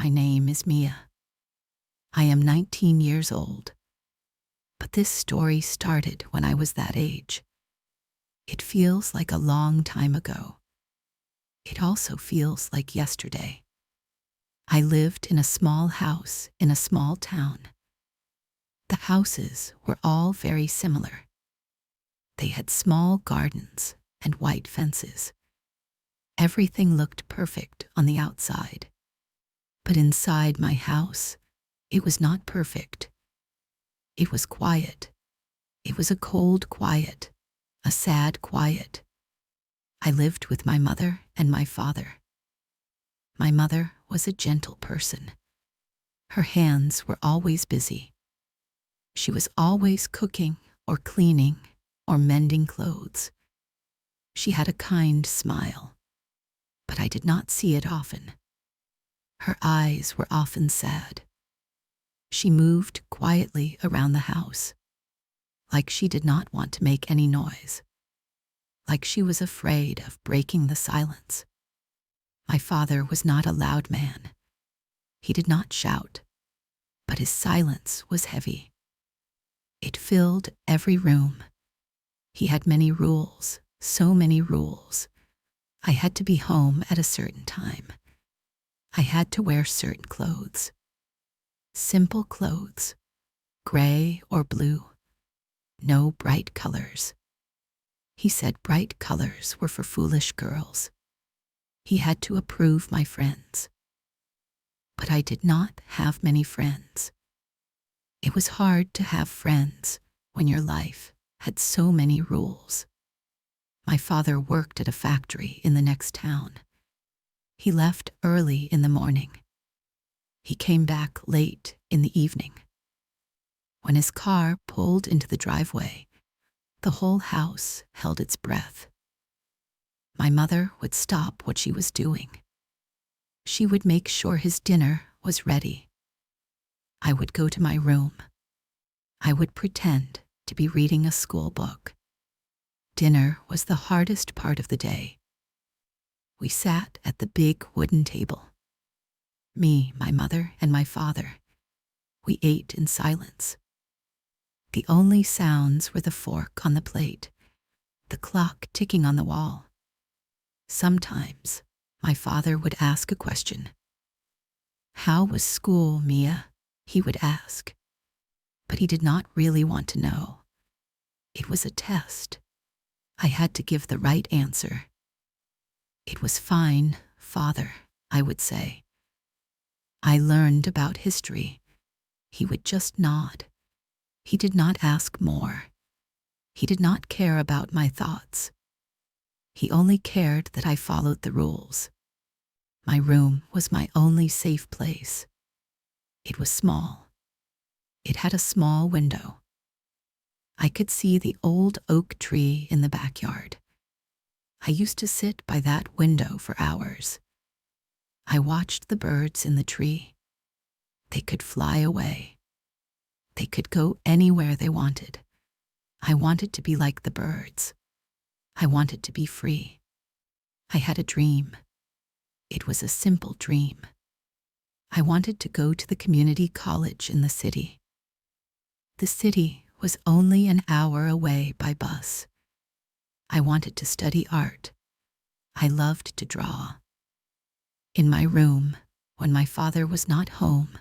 My name is Mia. I am 19 years old. But this story started when I was that age. It feels like a long time ago. It also feels like yesterday. I lived in a small house in a small town. The houses were all very similar. They had small gardens and white fences. Everything looked perfect on the outside. But inside my house, it was not perfect. It was quiet. It was a cold quiet, a sad quiet. I lived with my mother and my father. My mother was a gentle person. Her hands were always busy. She was always cooking or cleaning or mending clothes. She had a kind smile, but I did not see it often. Her eyes were often sad. She moved quietly around the house, like she did not want to make any noise, like she was afraid of breaking the silence. My father was not a loud man. He did not shout, but his silence was heavy. It filled every room. He had many rules, so many rules. I had to be home at a certain time. I had to wear certain clothes. Simple clothes, gray or blue. No bright colors. He said bright colors were for foolish girls. He had to approve my friends. But I did not have many friends. It was hard to have friends when your life had so many rules. My father worked at a factory in the next town. He left early in the morning. He came back late in the evening. When his car pulled into the driveway, the whole house held its breath. My mother would stop what she was doing. She would make sure his dinner was ready. I would go to my room. I would pretend to be reading a school book. Dinner was the hardest part of the day. We sat at the big wooden table. Me, my mother, and my father. We ate in silence. The only sounds were the fork on the plate, the clock ticking on the wall. Sometimes, my father would ask a question. "How was school, Mia?" he would ask. But he did not really want to know. It was a test. I had to give the right answer. "It was fine, Father," I would say. I learned about history. He would just nod. He did not ask more. He did not care about my thoughts. He only cared that I followed the rules. My room was my only safe place. It was small. It had a small window. I could see the old oak tree in the backyard. I used to sit by that window for hours. I watched the birds in the tree. They could fly away. They could go anywhere they wanted. I wanted to be like the birds. I wanted to be free. I had a dream. It was a simple dream. I wanted to go to the community college in the city. The city was only an hour away by bus. I wanted to study art. I loved to draw. In my room, when my father was not home,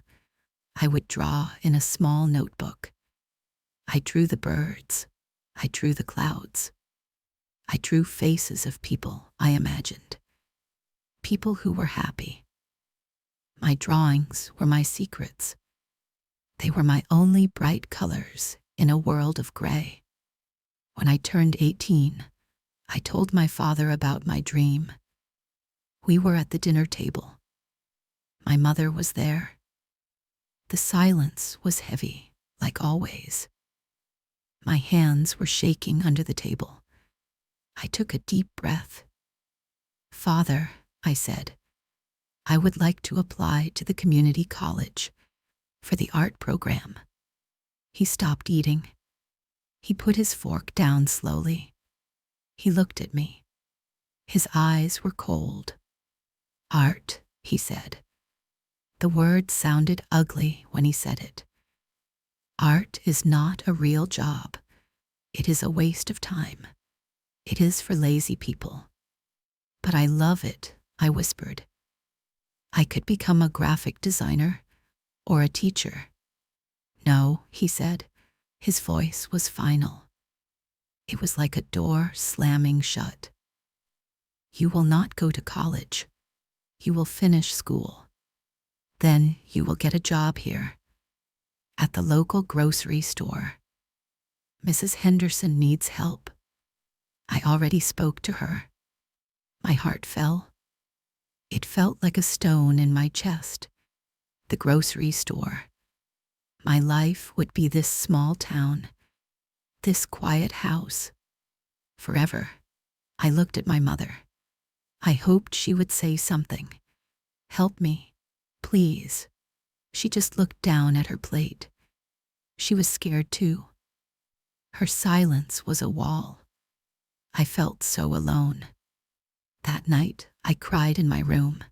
I would draw in a small notebook. I drew the birds. I drew the clouds. I drew faces of people I imagined. People who were happy. My drawings were my secrets. They were my only bright colors in a world of gray. When I turned 18, I told my father about my dream. We were at the dinner table. My mother was there. The silence was heavy, like always. My hands were shaking under the table. I took a deep breath. "Father," I said, "I would like to apply to the community college for the art program." He stopped eating. He put his fork down slowly. He looked at me. His eyes were cold. "Art," he said. The word sounded ugly when he said it. Art is not a real job. It is a waste of time. It is for lazy people. But I love it, I whispered. I could become a graphic designer or a teacher. No, he said. His voice was final. It was like a door slamming shut. You will not go to college. You will finish school. Then you will get a job here, at the local grocery store. Mrs. Henderson needs help. I already spoke to her. My heart fell. It felt like a stone in my chest. The grocery store. My life would be this small town, this quiet house, forever. I looked at my mother. I hoped she would say something. Help me, please. She just looked down at her plate. She was scared too. Her silence was a wall. I felt so alone. That night, I cried in my room.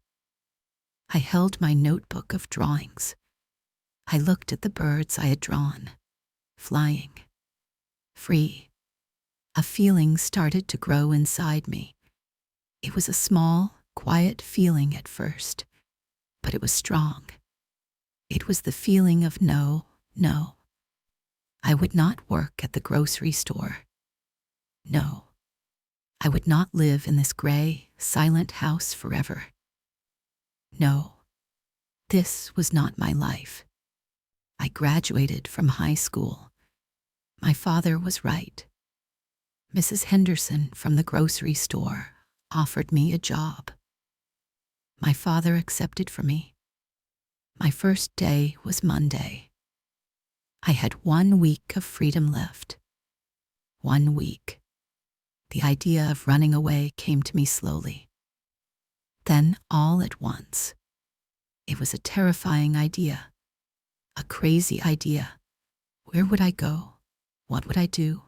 I held my notebook of drawings. I looked at the birds I had drawn, flying, free. A feeling started to grow inside me. It was a small, quiet feeling at first, but it was strong. It was the feeling of no. I would not work at the grocery store. No. I would not live in this gray, silent house forever. No. This was not my life. I graduated from high school. My father was right. Mrs. Henderson from the grocery store offered me a job. My father accepted for me. My first day was Monday. I had 1 week of freedom left. 1 week. The idea of running away came to me slowly. Then, all at once, it was a terrifying idea, a crazy idea. Where would I go? What would I do?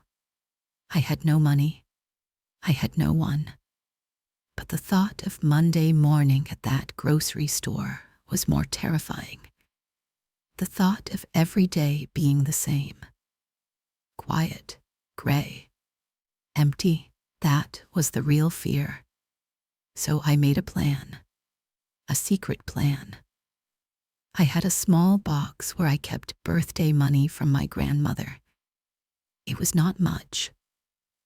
I had no money. I had no one. But the thought of Monday morning at that grocery store was more terrifying. The thought of every day being the same. Quiet, gray, empty, that was the real fear. So I made a plan, a secret plan. I had a small box where I kept birthday money from my grandmother. It was not much,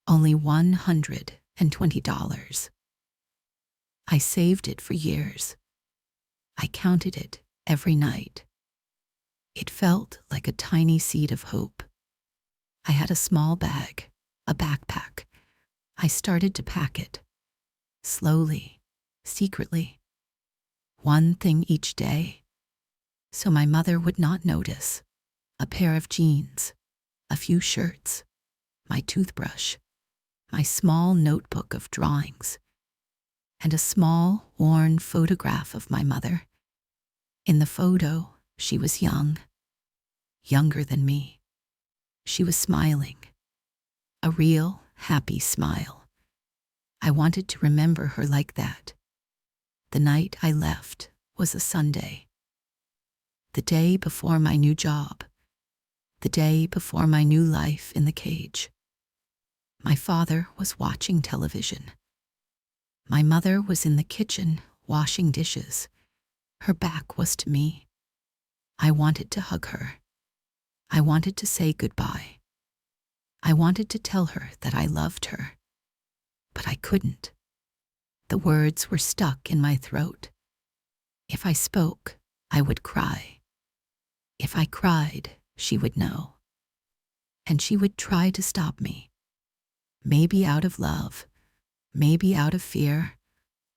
only $120. I saved it for years. I counted it every night. It felt like a tiny seed of hope. I had a small bag, a backpack. I started to pack it. Slowly, secretly. One thing each day. So my mother would not notice. A pair of jeans, a few shirts, my toothbrush, my small notebook of drawings, and a small, worn photograph of my mother. In the photo, she was young, younger than me. She was smiling, a real, happy smile. I wanted to remember her like that. The night I left was a Sunday. The day before my new job. The day before my new life in the cage. My father was watching television. My mother was in the kitchen washing dishes. Her back was to me. I wanted to hug her. I wanted to say goodbye. I wanted to tell her that I loved her. But I couldn't. The words were stuck in my throat. If I spoke, I would cry. If I cried, she would know. And she would try to stop me. Maybe out of love, maybe out of fear.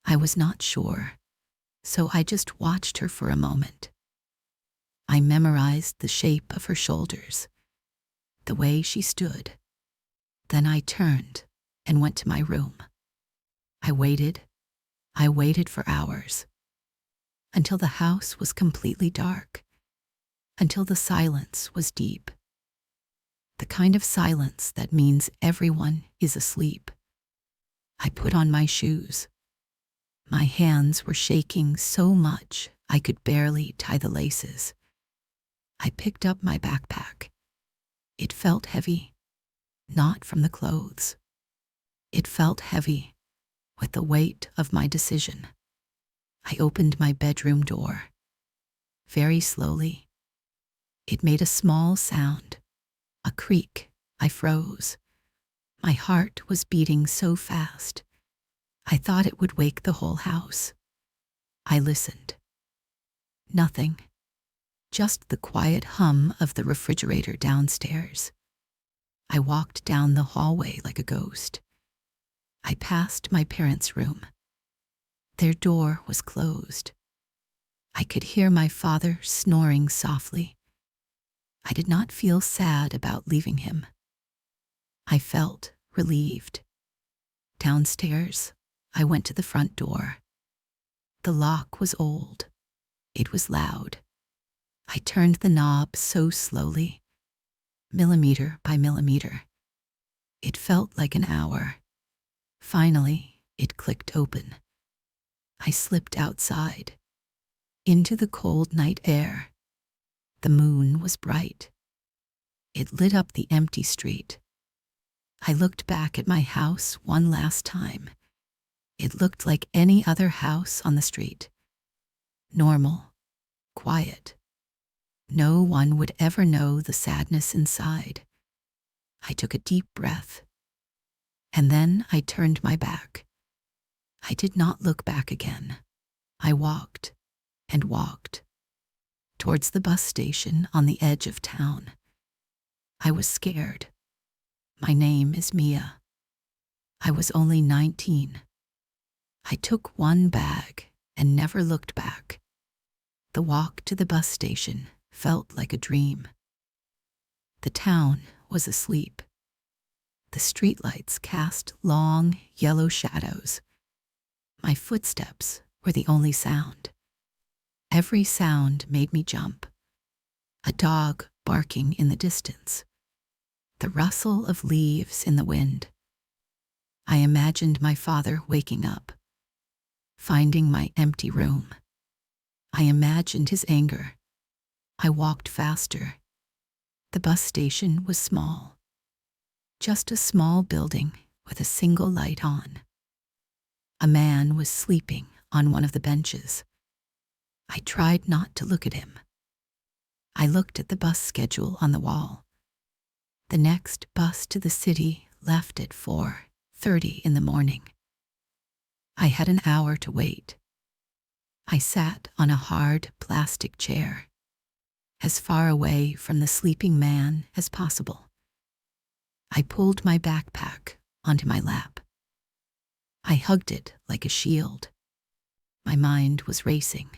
I was not sure. So I just watched her for a moment. I memorized the shape of her shoulders, the way she stood. Then I turned and went to my room. I waited for hours, until the house was completely dark, until the silence was deep. The kind of silence that means everyone is asleep. I put on my shoes. My hands were shaking so much I could barely tie the laces. I picked up my backpack. It felt heavy, not from the clothes. It felt heavy with the weight of my decision. I opened my bedroom door. Very slowly. It made a small sound, a creak. I froze. My heart was beating so fast. I thought it would wake the whole house. I listened. Nothing. Just the quiet hum of the refrigerator downstairs. I walked down the hallway like a ghost. I passed my parents' room. Their door was closed. I could hear my father snoring softly. I did not feel sad about leaving him. I felt relieved. Downstairs, I went to the front door. The lock was old. It was loud. I turned the knob so slowly, millimeter by millimeter. It felt like an hour. Finally, it clicked open. I slipped outside, into the cold night air. The moon was bright. It lit up the empty street. I looked back at my house one last time. It looked like any other house on the street. Normal, quiet. No one would ever know the sadness inside. I took a deep breath, and then I turned my back. I did not look back again. I walked and walked towards the bus station on the edge of town. I was scared. My name is Mia. I was only 19. I took one bag and never looked back. The walk to the bus station felt like a dream. The town was asleep. The streetlights cast long, yellow shadows. My footsteps were the only sound. Every sound made me jump. A dog barking in the distance. The rustle of leaves in the wind. I imagined my father waking up, finding my empty room. I imagined his anger. I walked faster. The bus station was small. Just a small building with a single light on. A man was sleeping on one of the benches. I tried not to look at him. I looked at the bus schedule on the wall. The next bus to the city left at 4:30 in the morning. I had an hour to wait. I sat on a hard plastic chair, as far away from the sleeping man as possible. I pulled my backpack onto my lap. I hugged it like a shield. My mind was racing.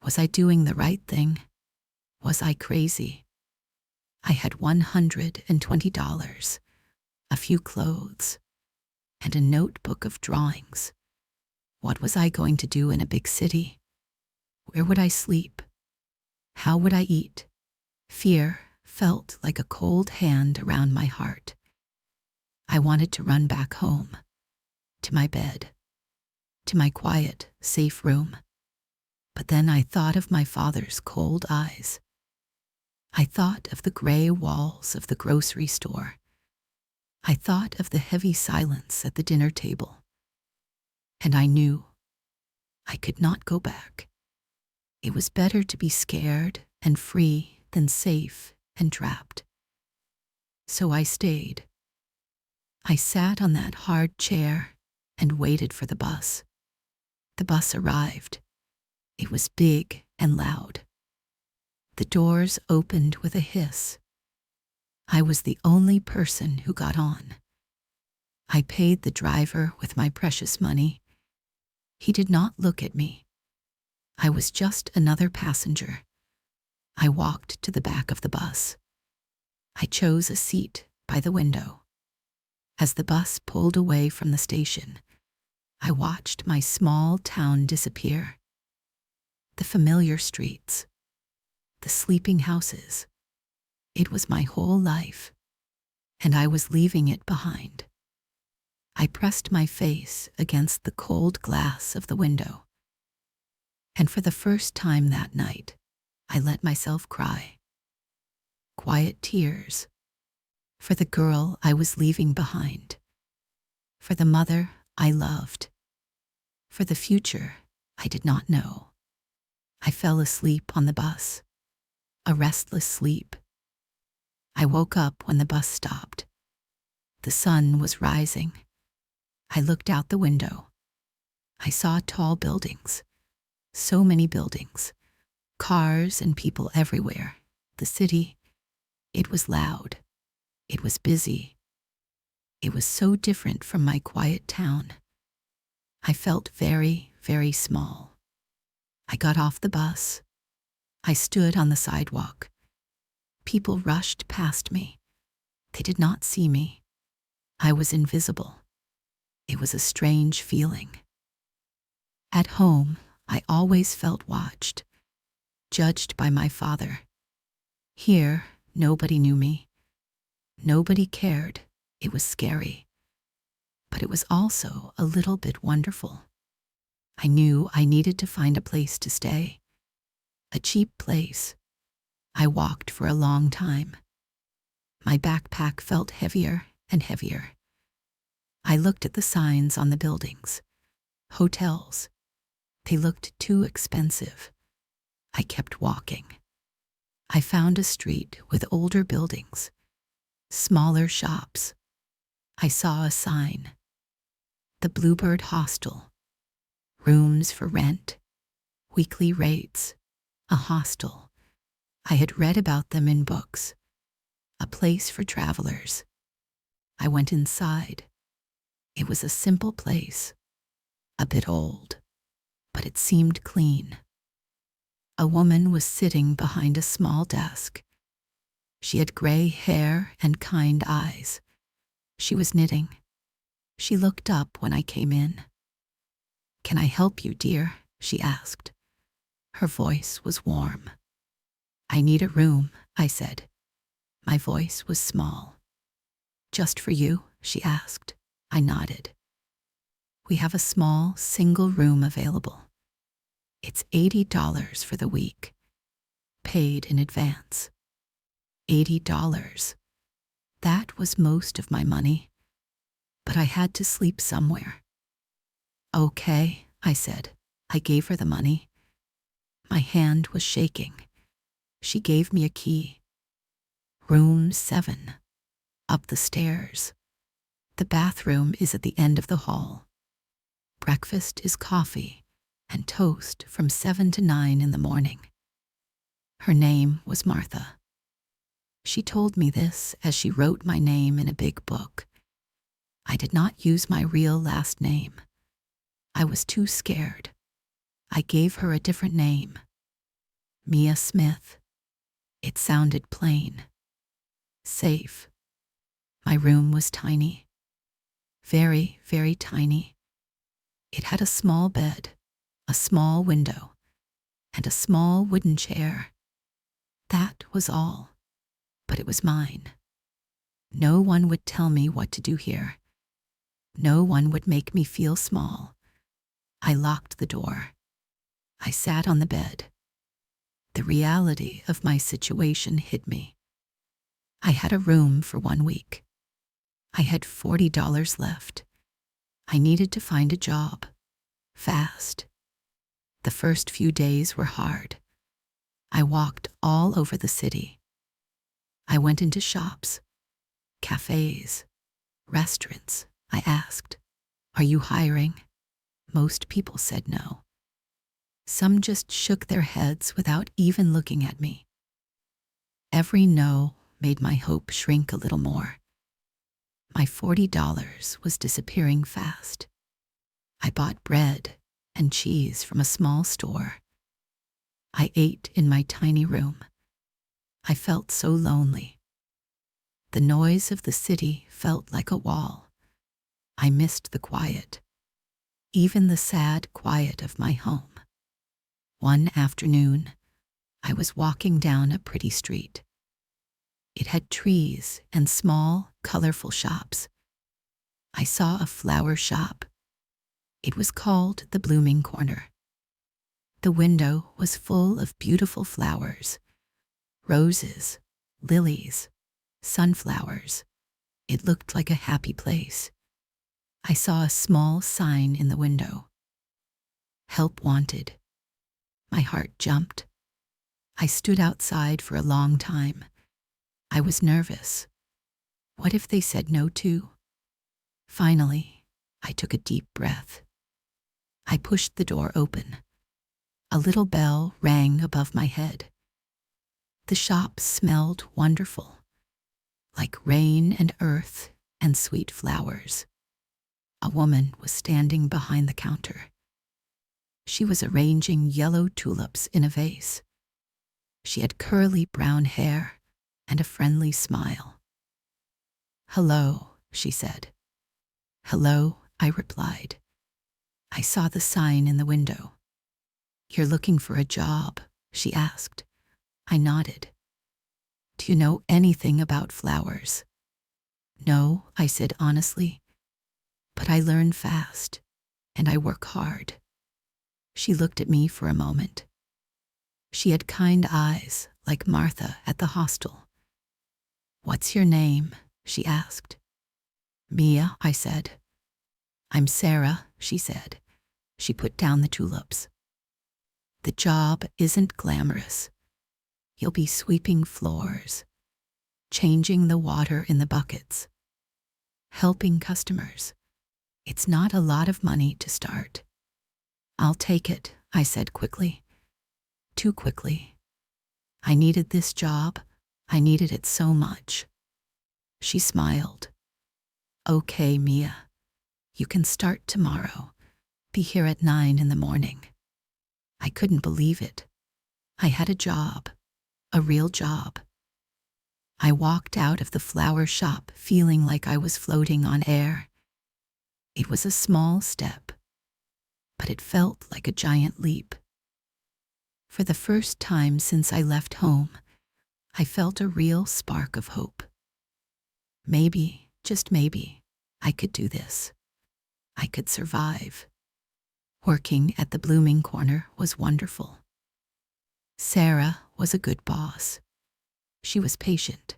Was I doing the right thing? Was I crazy? I had $120, a few clothes, and a notebook of drawings. What was I going to do in a big city? Where would I sleep? How would I eat? Fear felt like a cold hand around my heart. I wanted to run back home, to my bed, to my quiet, safe room. But then I thought of my father's cold eyes. I thought of the gray walls of the grocery store. I thought of the heavy silence at the dinner table. And I knew I could not go back. It was better to be scared and free than safe and trapped. So I stayed. I sat on that hard chair and waited for the bus. The bus arrived. It was big and loud. The doors opened with a hiss. I was the only person who got on. I paid the driver with my precious money. He did not look at me. I was just another passenger. I walked to the back of the bus. I chose a seat by the window. As the bus pulled away from the station, I watched my small town disappear. The familiar streets, the sleeping houses. It was my whole life, and I was leaving it behind. I pressed my face against the cold glass of the window. And for the first time that night, I let myself cry. Quiet tears. For the girl I was leaving behind. For the mother I loved. For the future I did not know. I fell asleep on the bus. A restless sleep. I woke up when the bus stopped. The sun was rising. I looked out the window. I saw tall buildings. So many buildings. Cars and people everywhere. The city, it was loud. It was busy. It was so different from my quiet town. I felt very, very small. I got off the bus. I stood on the sidewalk. People rushed past me. They did not see me. I was invisible. It was a strange feeling. At home, I always felt watched, judged by my father. Here, nobody knew me. Nobody cared. It was scary. But it was also a little bit wonderful. I knew I needed to find a place to stay. A cheap place. I walked for a long time. My backpack felt heavier and heavier. I looked at the signs on the buildings. Hotels. They looked too expensive. I kept walking. I found a street with older buildings, smaller shops. I saw a sign. The Bluebird Hostel. Rooms for rent. Weekly rates. A hostel. I had read about them in books. A place for travelers. I went inside. It was a simple place. A bit old. But it seemed clean. A woman was sitting behind a small desk. She had gray hair and kind eyes. She was knitting. She looked up when I came in. "Can I help you, dear?" she asked. Her voice was warm. "I need a room," I said. My voice was small. "Just for you?" she asked. I nodded. "We have a small, single room available. It's $80 for the week, paid in advance." $80. That was most of my money, but I had to sleep somewhere. "Okay," I said. I gave her the money. My hand was shaking. She gave me a key. Room 7. Up the stairs. The bathroom is at the end of the hall. Breakfast is coffee and toast from 7 to 9 in the morning. Her name was Martha. She told me this as she wrote my name in a big book. I did not use my real last name. I was too scared. I gave her a different name. Mia Smith. It sounded plain. Safe. My room was tiny. Very, very tiny. It had a small bed, a small window, and a small wooden chair. That was all. But it was mine. No one would tell me what to do here. No one would make me feel small. I locked the door. I sat on the bed. The reality of my situation hit me. I had a room for 1 week. I had $40 left. I needed to find a job. Fast. The first few days were hard. I walked all over the city. I went into shops, cafes, restaurants. I asked, "Are you hiring?" Most people said no. Some just shook their heads without even looking at me. Every no made my hope shrink a little more. My $40 was disappearing fast. I bought bread and cheese from a small store. I ate in my tiny room. I felt so lonely. The noise of the city felt like a wall. I missed the quiet, even the sad quiet of my home. One afternoon, I was walking down a pretty street. It had trees and small, colorful shops. I saw a flower shop. It was called the Blooming Corner. The window was full of beautiful flowers, roses, lilies, sunflowers. It looked like a happy place. I saw a small sign in the window. Help wanted. My heart jumped. I stood outside for a long time. I was nervous. What if they said no too? Finally, I took a deep breath. I pushed the door open. A little bell rang above my head. The shop smelled wonderful, like rain and earth and sweet flowers. A woman was standing behind the counter. She was arranging yellow tulips in a vase. She had curly brown hair and a friendly smile. "Hello," she said. "Hello," I replied. I saw the sign in the window. "You're looking for a job?" she asked. I nodded. "Do you know anything about flowers?" "No," I said honestly, "but I learn fast, and I work hard." She looked at me for a moment. She had kind eyes, like Martha at the hostel. "What's your name?" she asked. "Mia," I said. "I'm Sarah," she said. She put down the tulips. "The job isn't glamorous. You'll be sweeping floors, changing the water in the buckets, helping customers. It's not a lot of money to start." "I'll take it," I said quickly. Too quickly. I needed this job. I needed it so much. She smiled. "Okay, Mia. You can start tomorrow. Be here at 9 in the morning." I couldn't believe it. I had a job, a real job. I walked out of the flower shop feeling like I was floating on air. It was a small step, but it felt like a giant leap. For the first time since I left home, I felt a real spark of hope. Maybe, just maybe, I could do this. I could survive. Working at the blooming corner was wonderful. Sarah was a good boss. She was patient.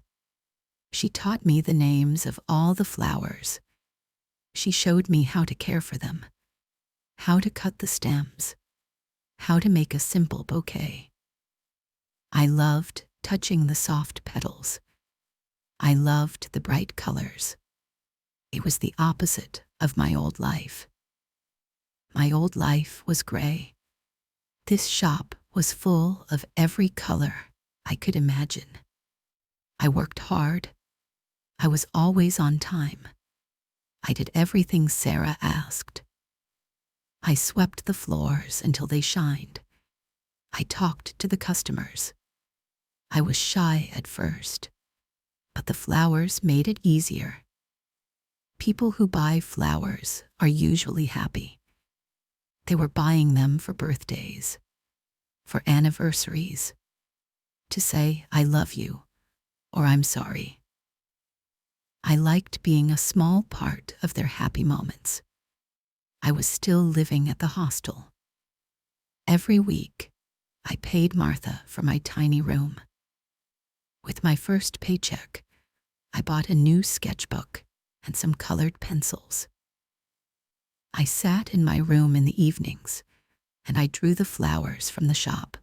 She taught me the names of all the flowers. She showed me how to care for them, how to cut the stems, how to make a simple bouquet. I loved touching the soft petals. I loved the bright colors. It was the opposite of my old life. My old life was gray. This shop was full of every color I could imagine. I worked hard. I was always on time. I did everything Sarah asked. I swept the floors until they shined. I talked to the customers. I was shy at first, but the flowers made it easier. People who buy flowers are usually happy. They were buying them for birthdays, for anniversaries, to say I love you or I'm sorry. I liked being a small part of their happy moments. I was still living at the hostel. Every week, I paid Martha for my tiny room. With my first paycheck, I bought a new sketchbook and some colored pencils. I sat in my room in the evenings, and I drew the flowers from the shop.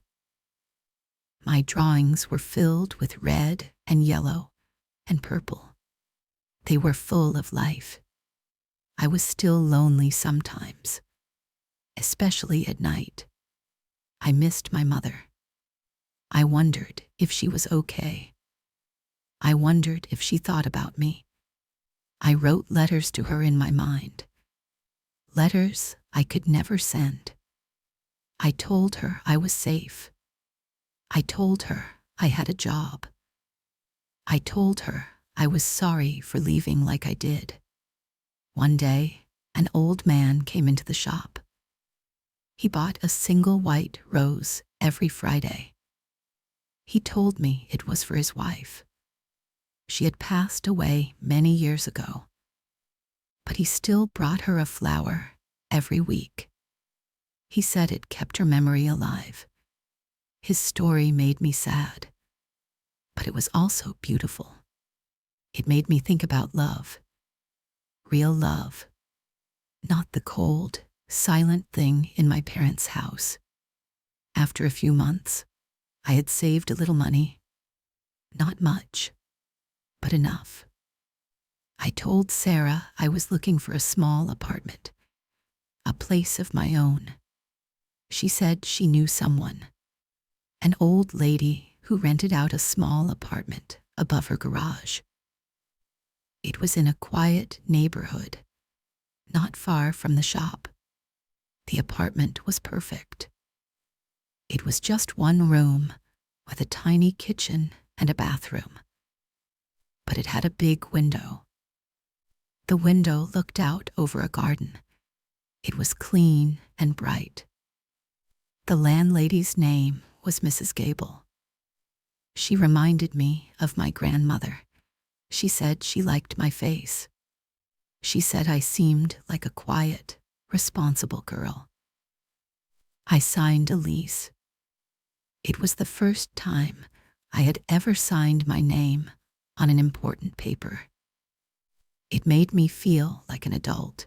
My drawings were filled with red and yellow and purple. They were full of life. I was still lonely sometimes, especially at night. I missed my mother. I wondered if she was okay. I wondered if she thought about me. I wrote letters to her in my mind. Letters I could never send. I told her I was safe. I told her I had a job. I told her I was sorry for leaving like I did. One day, an old man came into the shop. He bought a single white rose every Friday. He told me it was for his wife. She had passed away many years ago, but he still brought her a flower every week. He said it kept her memory alive. His story made me sad, but it was also beautiful. It made me think about love, real love, not the cold, silent thing in my parents' house. After a few months, I had saved a little money. Not much, but enough. I told Sarah I was looking for a small apartment, a place of my own. She said she knew someone, an old lady who rented out a small apartment above her garage. It was in a quiet neighborhood, not far from the shop. The apartment was perfect. It was just one room with a tiny kitchen and a bathroom, but it had a big window. The window looked out over a garden. It was clean and bright. The landlady's name was Mrs. Gable. She reminded me of my grandmother. She said she liked my face. She said I seemed like a quiet, responsible girl. I signed a lease. It was the first time I had ever signed my name on an important paper. It made me feel like an adult.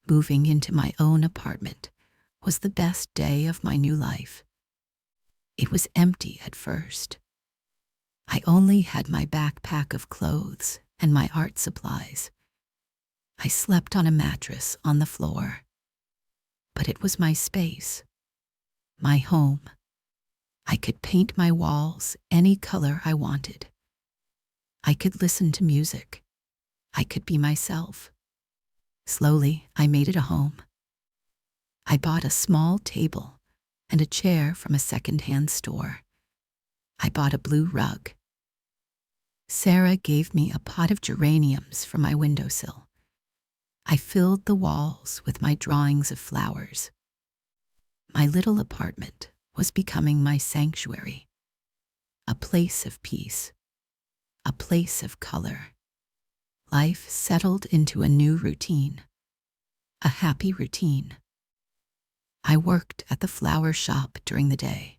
Moving into my own apartment was the best day of my new life. It was empty at first. I only had my backpack of clothes and my art supplies. I slept on a mattress on the floor. But it was my space, my home. I could paint my walls any color I wanted. I could listen to music. I could be myself. Slowly, I made it a home. I bought a small table and a chair from a second-hand store. I bought a blue rug. Sarah gave me a pot of geraniums from my windowsill. I filled the walls with my drawings of flowers. My little apartment was becoming my sanctuary, a place of peace, a place of color. Life settled into a new routine, a happy routine. I worked at the flower shop during the day.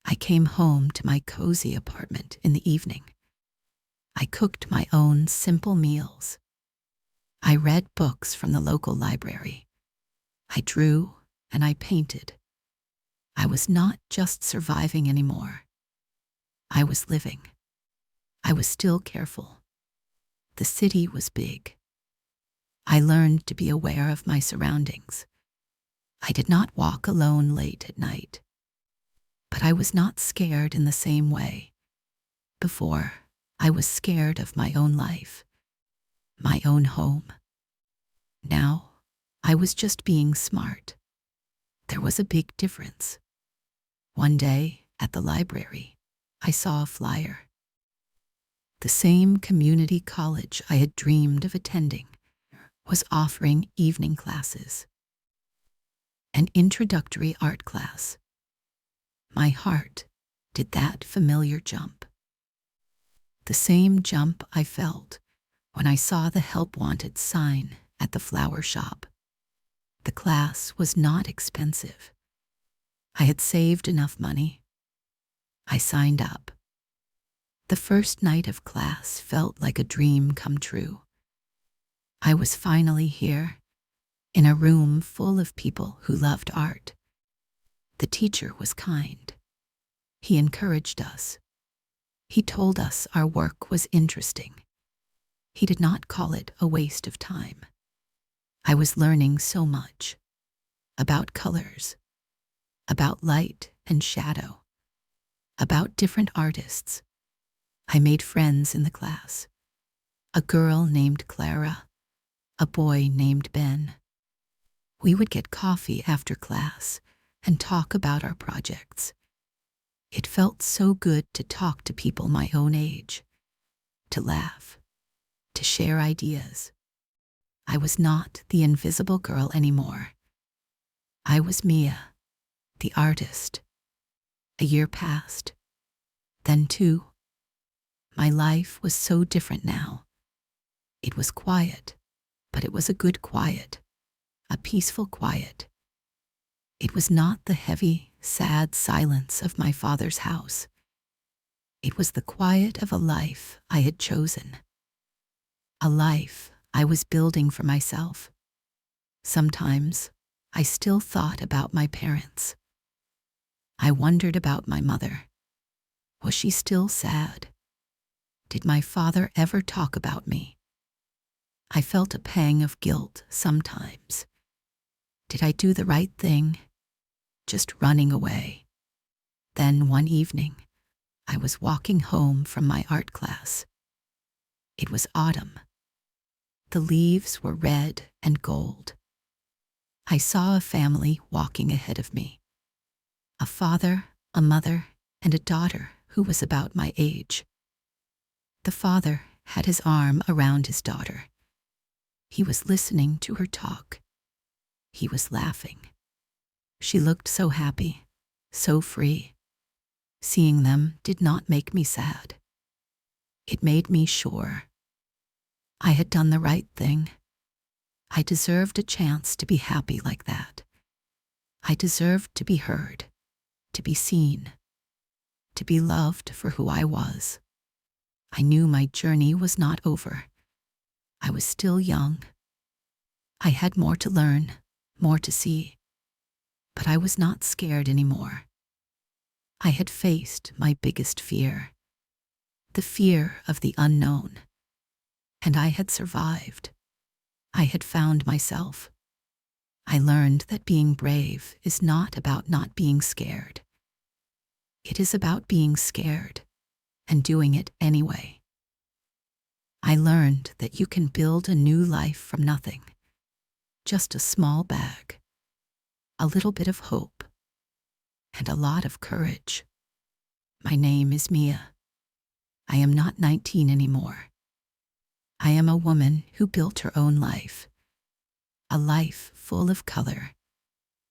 I came home to my cozy apartment in the evening. I cooked my own simple meals. I read books from the local library. I drew and I painted. I was not just surviving anymore. I was living. I was still careful. The city was big. I learned to be aware of my surroundings. I did not walk alone late at night. But I was not scared in the same way. Before, I was scared of my own life, my own home. Now, I was just being smart. There was a big difference. One day, at the library, I saw a flyer. The same community college I had dreamed of attending was offering evening classes. An introductory art class. My heart did that familiar jump. The same jump I felt when I saw the help wanted sign at the flower shop. The class was not expensive. I had saved enough money. I signed up. The first night of class felt like a dream come true. I was finally here, in a room full of people who loved art. The teacher was kind. He encouraged us. He told us our work was interesting. He did not call it a waste of time. I was learning so much about colors, about light and shadow, about different artists. I made friends in the class. A girl named Clara, a boy named Ben. We would get coffee after class and talk about our projects. It felt so good to talk to people my own age, to laugh, to share ideas. I was not the invisible girl anymore. I was Mia, the artist. A year passed, then 2. My life was so different now. It was quiet, but it was a good quiet, a peaceful quiet. It was not the heavy, sad silence of my father's house. It was the quiet of a life I had chosen, a life I was building for myself. Sometimes I still thought about my parents. I wondered about my mother. Was she still sad? Did my father ever talk about me? I felt a pang of guilt sometimes. Did I do the right thing? Just running away. Then one evening, I was walking home from my art class. It was autumn. The leaves were red and gold. I saw a family walking ahead of me. A father, a mother, and a daughter who was about my age. The father had his arm around his daughter. He was listening to her talk. He was laughing. She looked so happy, so free. Seeing them did not make me sad. It made me sure I had done the right thing. I deserved a chance to be happy like that. I deserved to be heard, to be seen, to be loved for who I was. I knew my journey was not over. I was still young. I had more to learn, more to see. But I was not scared anymore. I had faced my biggest fear, the fear of the unknown. And I had survived. I had found myself. I learned that being brave is not about not being scared. It is about being scared and doing it anyway. I learned that you can build a new life from nothing. Just a small bag, a little bit of hope, and a lot of courage. My name is Mia. I am not 19 anymore. I am a woman who built her own life. A life full of color,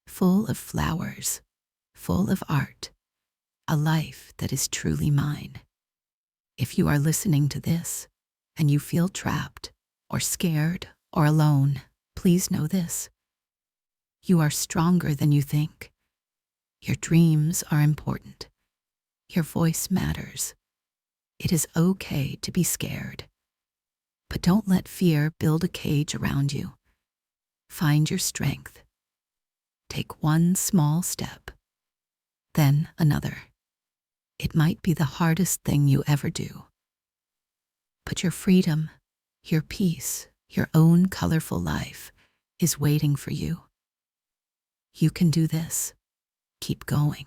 full of flowers, full of art. A life that is truly mine. If you are listening to this and you feel trapped or scared or alone, please know this. You are stronger than you think. Your dreams are important. Your voice matters. It is okay to be scared. But don't let fear build a cage around you. Find your strength. Take one small step, then another. It might be the hardest thing you ever do. But your freedom, your peace, your own colorful life is waiting for you. You can do this. Keep going.